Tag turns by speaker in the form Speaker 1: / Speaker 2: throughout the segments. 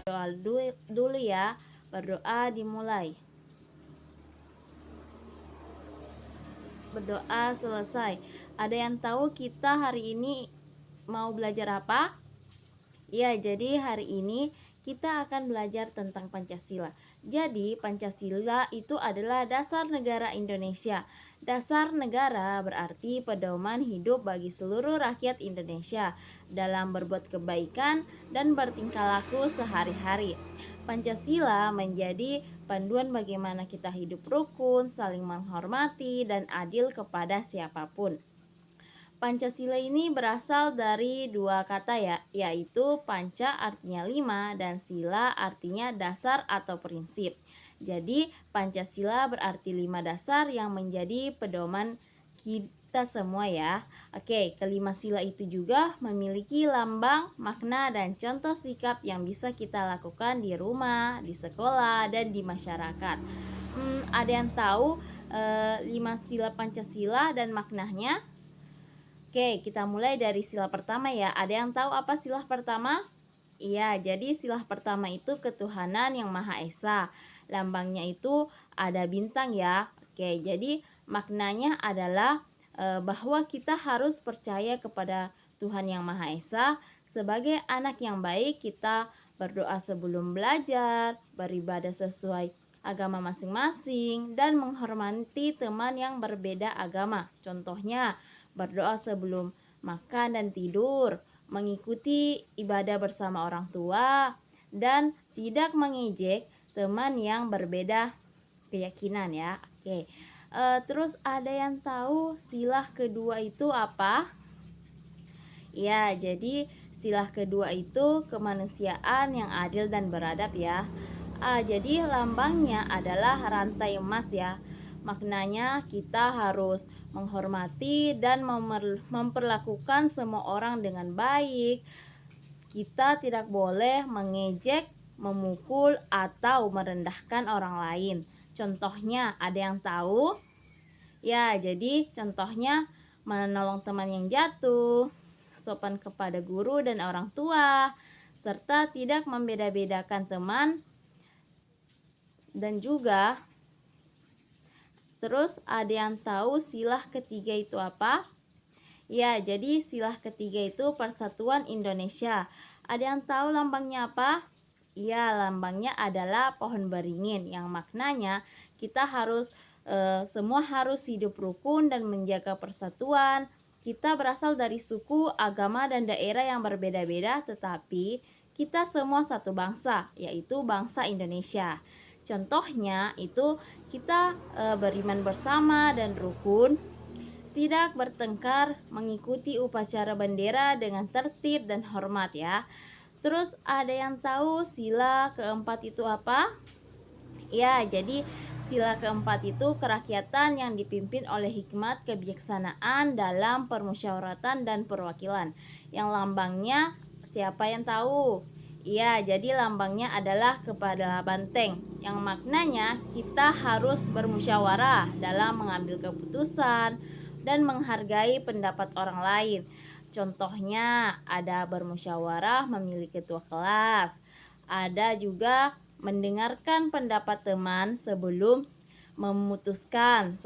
Speaker 1: Doa dulu ya. Berdoa dimulai. Berdoa selesai. Ada yang tahu kita hari ini mau belajar apa? Ya, jadi hari ini kita akan belajar tentang Pancasila. Jadi, Pancasila itu adalah dasar negara Indonesia. Dasar negara berarti pedoman hidup bagi seluruh rakyat Indonesia dalam berbuat kebaikan dan bertingkah laku sehari-hari. Pancasila menjadi panduan bagaimana kita hidup rukun, saling menghormati, dan adil kepada siapapun. Pancasila ini berasal dari dua kata ya, yaitu panca artinya 5 dan sila artinya dasar atau prinsip. Jadi Pancasila berarti 5 dasar yang menjadi pedoman kita semua ya. Oke, kelima sila itu juga memiliki lambang, makna, dan contoh sikap yang bisa kita lakukan di rumah, di sekolah, dan di masyarakat. Ada yang tahu 5 sila Pancasila dan maknanya? Oke, kita mulai dari sila pertama ya. Ada yang tahu apa sila pertama? Iya, jadi sila pertama itu ketuhanan yang Maha Esa. Lambangnya itu ada bintang ya. Oke, jadi maknanya adalah bahwa kita harus percaya kepada Tuhan yang Maha Esa. Sebagai anak yang baik, kita berdoa sebelum belajar, beribadah sesuai agama masing-masing, dan menghormati teman yang berbeda agama. Contohnya, berdoa sebelum makan dan tidur, mengikuti ibadah bersama orang tua, dan tidak mengejek teman yang berbeda keyakinan ya. Oke. Terus ada yang tahu sila kedua itu apa? Ya, jadi sila kedua itu kemanusiaan yang adil dan beradab ya. Jadi lambangnya adalah rantai emas ya. Maknanya kita harus menghormati dan memperlakukan semua orang dengan baik. Kita tidak boleh mengejek, memukul, atau merendahkan orang lain. Contohnya, ada yang tahu? Ya, jadi contohnya menolong teman yang jatuh, sopan kepada guru dan orang tua, serta tidak membeda-bedakan teman. Dan juga terus ada yang tahu sila ketiga itu apa? Ya, jadi sila ketiga itu Persatuan Indonesia. Ada yang tahu lambangnya apa? Ya, lambangnya adalah pohon beringin yang maknanya kita harus semua harus hidup rukun dan menjaga persatuan. Kita berasal dari suku, agama, dan daerah yang berbeda-beda, tetapi kita semua satu bangsa, yaitu bangsa Indonesia. Contohnya itu kita beriman bersama dan rukun, tidak bertengkar, mengikuti upacara bendera dengan tertib dan hormat ya. Terus ada yang tahu sila keempat itu apa? Ya, jadi sila keempat itu kerakyatan yang dipimpin oleh hikmat kebijaksanaan dalam permusyawaratan dan perwakilan. Yang lambangnya siapa yang tahu? Iya, jadi lambangnya adalah kepala banteng, yang maknanya kita harus bermusyawarah dalam mengambil keputusan dan menghargai pendapat orang lain. Contohnya ada bermusyawarah memilih ketua kelas. Ada juga mendengarkan pendapat teman sebelum memutuskan.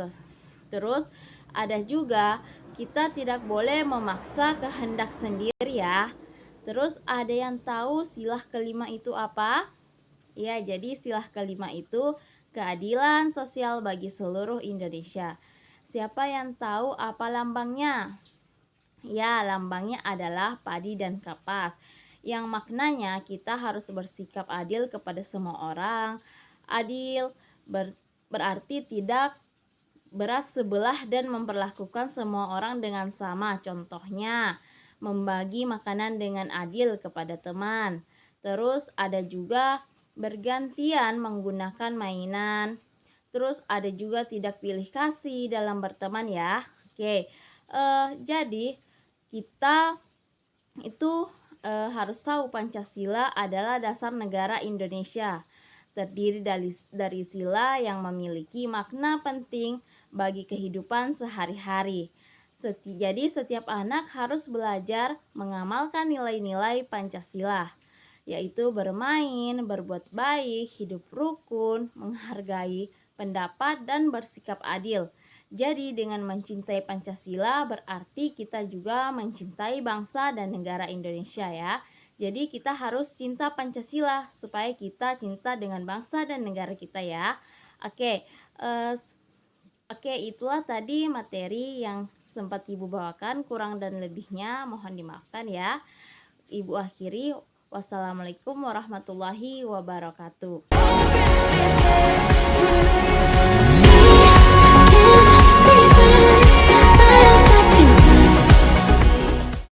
Speaker 1: Terus ada juga kita tidak boleh memaksa kehendak sendiri ya. Terus ada yang tahu sila kelima itu apa? Ya, jadi sila kelima itu keadilan sosial bagi seluruh Indonesia. Siapa yang tahu apa lambangnya? Ya, lambangnya adalah padi dan kapas. Yang maknanya kita harus bersikap adil kepada semua orang. Adil berarti tidak beras sebelah dan memperlakukan semua orang dengan sama. Contohnya, membagi makanan dengan adil kepada teman. Terus ada juga bergantian menggunakan mainan. Terus ada juga tidak pilih kasih dalam berteman ya. Oke, jadi kita itu harus tahu Pancasila adalah dasar negara Indonesia. Terdiri dari sila yang memiliki makna penting bagi kehidupan sehari-hari. Jadi setiap anak harus belajar mengamalkan nilai-nilai Pancasila. yaitu bermain, berbuat baik, hidup rukun, menghargai pendapat, dan bersikap adil. Jadi dengan mencintai Pancasila berarti kita juga mencintai bangsa dan negara Indonesia ya. Jadi kita harus cinta Pancasila supaya kita cinta dengan bangsa dan negara kita ya. Oke, itulah tadi materi yang sempat Ibu bawakan, kurang dan lebihnya mohon dimaafkan ya. Ibu akhiri, wassalamualaikum warahmatullahi wabarakatuh.